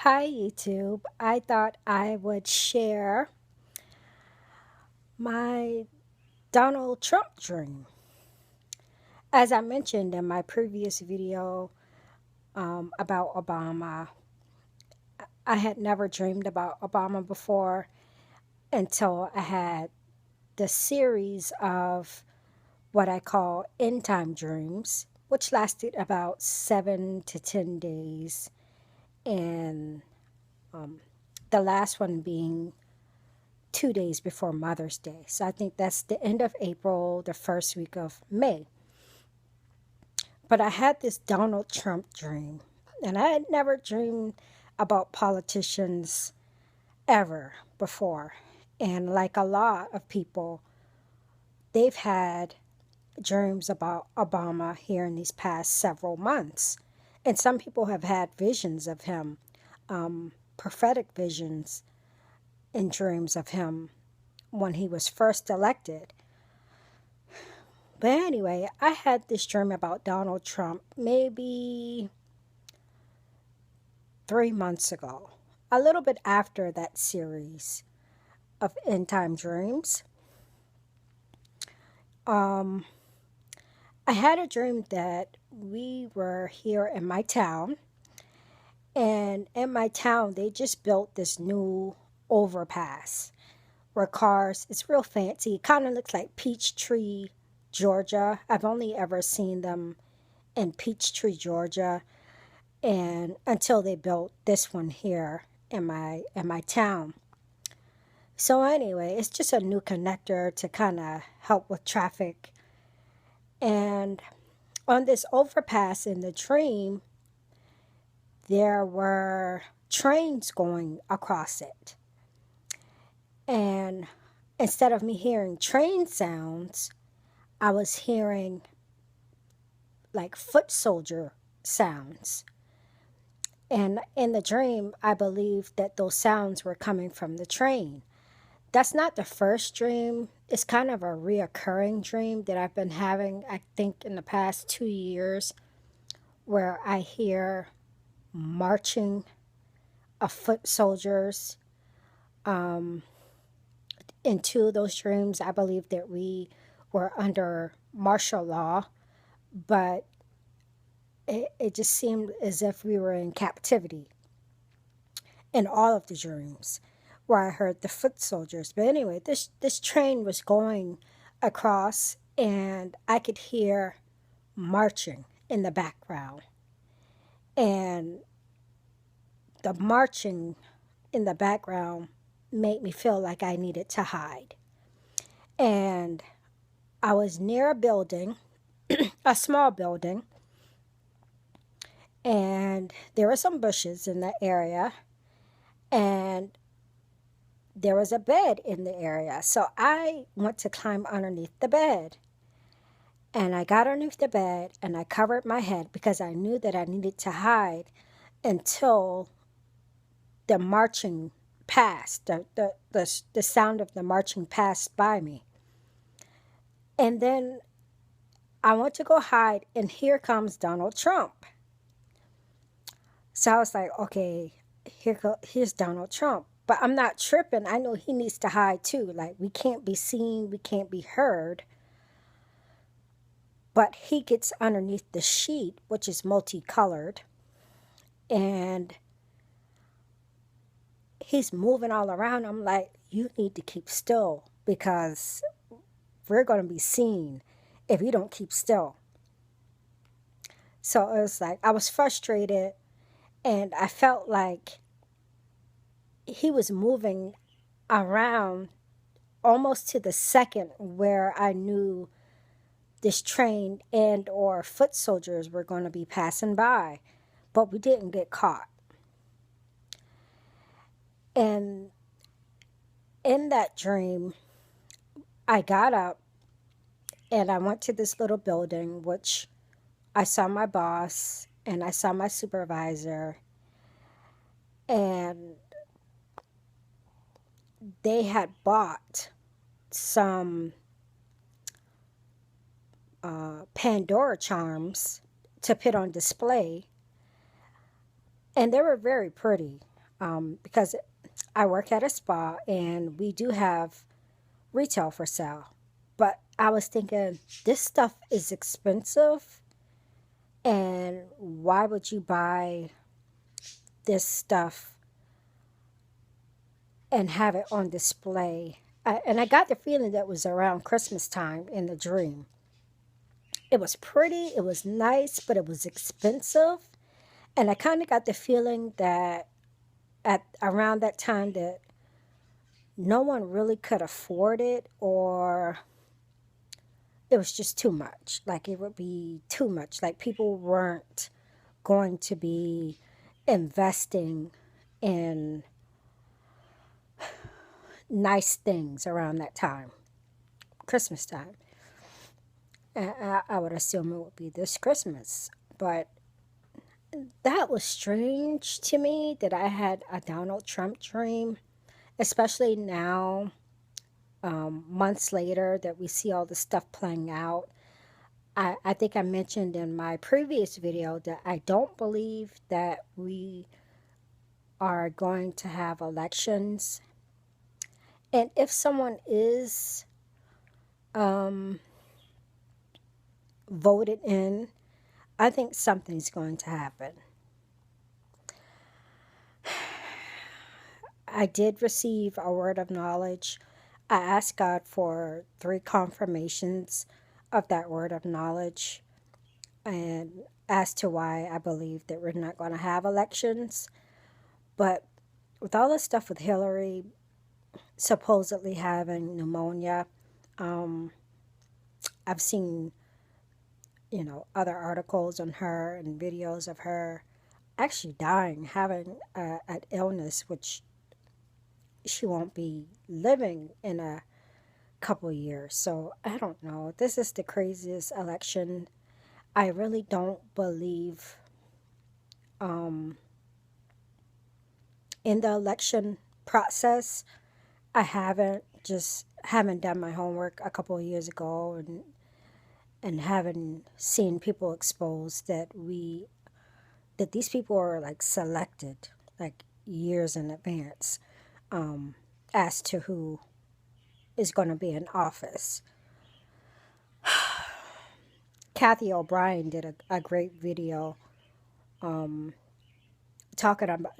Hi, YouTube. I thought I would share my Donald Trump dream. As I mentioned in my previous video about Obama, I had never dreamed about Obama before until I had the series of what I call end time dreams, which lasted about 7 to 10 days, and the last one being 2 days before Mother's Day. So I think that's the end of April, the first week of May. But I had this Donald Trump dream, and I had never dreamed about politicians ever before. And like a lot of people, they've had dreams about Obama here in these past several months. And some people have had visions of him, prophetic visions and dreams of him when he was first elected. But anyway, I had this dream about Donald Trump maybe 3 months ago, a little bit after that series of end time dreams. I had a dream that we were here in my town, and in my town, they just built this new overpass where cars, it's real fancy. It kind of looks like Peachtree, Georgia. I've only ever seen them in Peachtree, Georgia, and until they built this one here in my town. So anyway, it's just a new connector to kind of help with traffic. And on this overpass in the dream, there were trains going across it. And instead of me hearing train sounds, I was hearing like foot soldier sounds. And in the dream, I believed that those sounds were coming from the train. That's not the first dream. It's kind of a reoccurring dream that I've been having, I think, in the past 2 years, where I hear marching of foot soldiers. In two of those dreams, I believe that we were under martial law, but it just seemed as if we were in captivity in all of the dreams where I heard the foot soldiers. But anyway, this train was going across, and I could hear marching in the background. And the marching in the background made me feel like I needed to hide. And I was near a building, a small building, and there were some bushes in the area, and there was a bed in the area. So I went to climb underneath the bed. And I got underneath the bed and I covered my head because I knew that I needed to hide until the marching passed, the sound of the marching passed by me. And then I went to go hide, and here comes Donald Trump. So I was like, okay, here's Donald Trump. But I'm not tripping. I know he needs to hide too. Like, we can't be seen, we can't be heard. But he gets underneath the sheet, which is multicolored, and he's moving all around. I'm like, you need to keep still because we're going to be seen if you don't keep still. So it was like, I was frustrated, and I felt like he was moving around almost to the second where I knew this train and or foot soldiers were going to be passing by, but we didn't get caught. And in that dream, I got up and I went to this little building, which I saw my boss and I saw my supervisor, and they had bought some Pandora charms to put on display, and they were very pretty. because I work at a spa and we do have retail for sale. But I was thinking, this stuff is expensive, and why would you buy this stuff and have it on display? And I got the feeling that it was around Christmas time in the dream. It was pretty, it was nice, but it was expensive. And I kind of got the feeling that at around that time that no one really could afford it, or it was just too much. Like it would be too much. Like people weren't going to be investing in nice things around that time, Christmas time. And I would assume it would be this Christmas. But that was strange to me that I had a Donald Trump dream, especially now, months later, that we see all the stuff playing out. I think I mentioned in my previous video that I don't believe that we are going to have elections. And if someone is voted in, I think something's going to happen. I did receive a word of knowledge. I asked God for 3 confirmations of that word of knowledge, and as to why I believe that we're not going to have elections. But with all this stuff with Hillary supposedly having pneumonia, I've seen, other articles on her and videos of her actually dying, having an illness which she won't be living in a couple years. So I don't know. This is the craziest election. I really don't believe in the election process. I haven't done my homework a couple of years ago, and haven't seen people exposed that these people are like selected like years in advance, as to who is going to be in office. Kathy O'Brien did a great video talking about,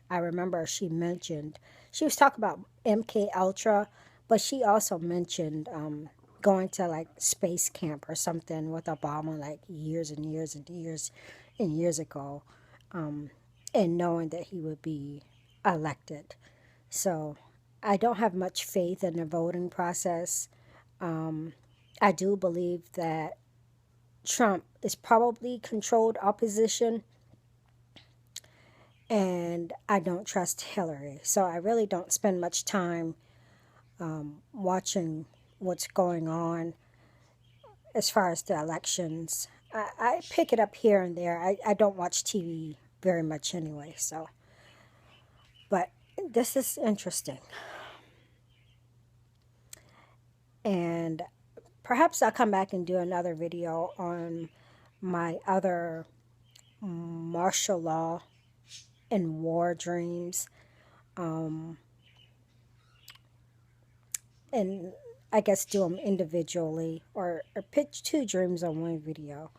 I remember she was talking about MK Ultra, but she also mentioned going to like space camp or something with Obama like years and years and years and years ago, and knowing that he would be elected. So I don't have much faith in the voting process. I do believe that Trump is probably controlled opposition, and I don't trust Hillary. So I really don't spend much time watching what's going on as far as the elections. I pick it up here and there. I don't watch TV very much anyway. So, but this is interesting. And perhaps I'll come back and do another video on my other martial law and war dreams. And I guess do them individually, or pitch 2 dreams on one video.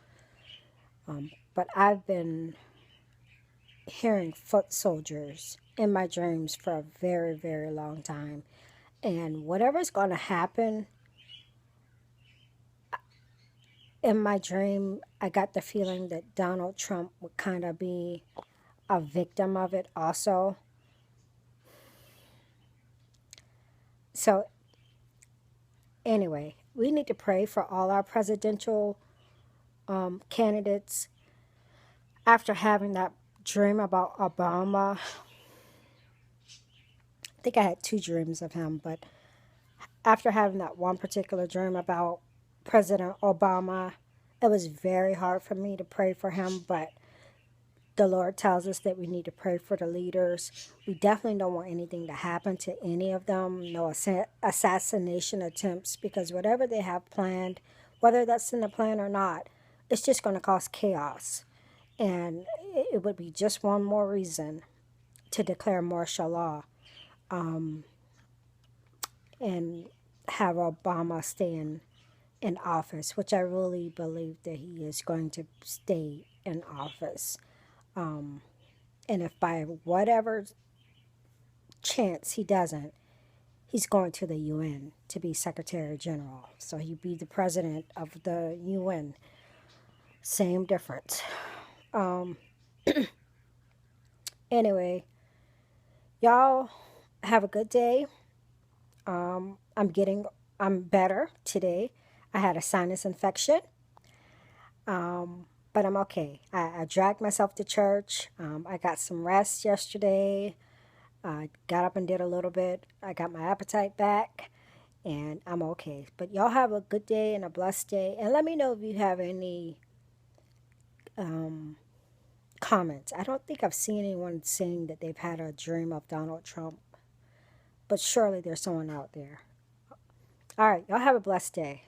But I've been hearing foot soldiers in my dreams for a very, very long time. And whatever's going to happen in my dream, I got the feeling that Donald Trump would kind of be a victim of it also. So anyway, we need to pray for all our presidential candidates. After having that dream about Obama, I think I had 2 dreams of him, but after having that one particular dream about President Obama, it was very hard for me to pray for him, but the Lord tells us that we need to pray for the leaders. We definitely don't want anything to happen to any of them, no assassination attempts, because whatever they have planned, whether that's in the plan or not, it's just going to cause chaos. And it would be just one more reason to declare martial law and have Obama stay in office, which I really believe that he is going to stay in office. And if by whatever chance he doesn't, he's going to the UN to be Secretary General. So he'd be the president of the UN. Same difference. Anyway, y'all have a good day. I'm better today. I had a sinus infection, but I'm okay. I dragged myself to church. I got some rest yesterday. I got up and did a little bit. I got my appetite back, and I'm okay. But y'all have a good day and a blessed day. And let me know if you have any comments. I don't think I've seen anyone saying that they've had a dream of Donald Trump, but surely there's someone out there. All right, y'all have a blessed day.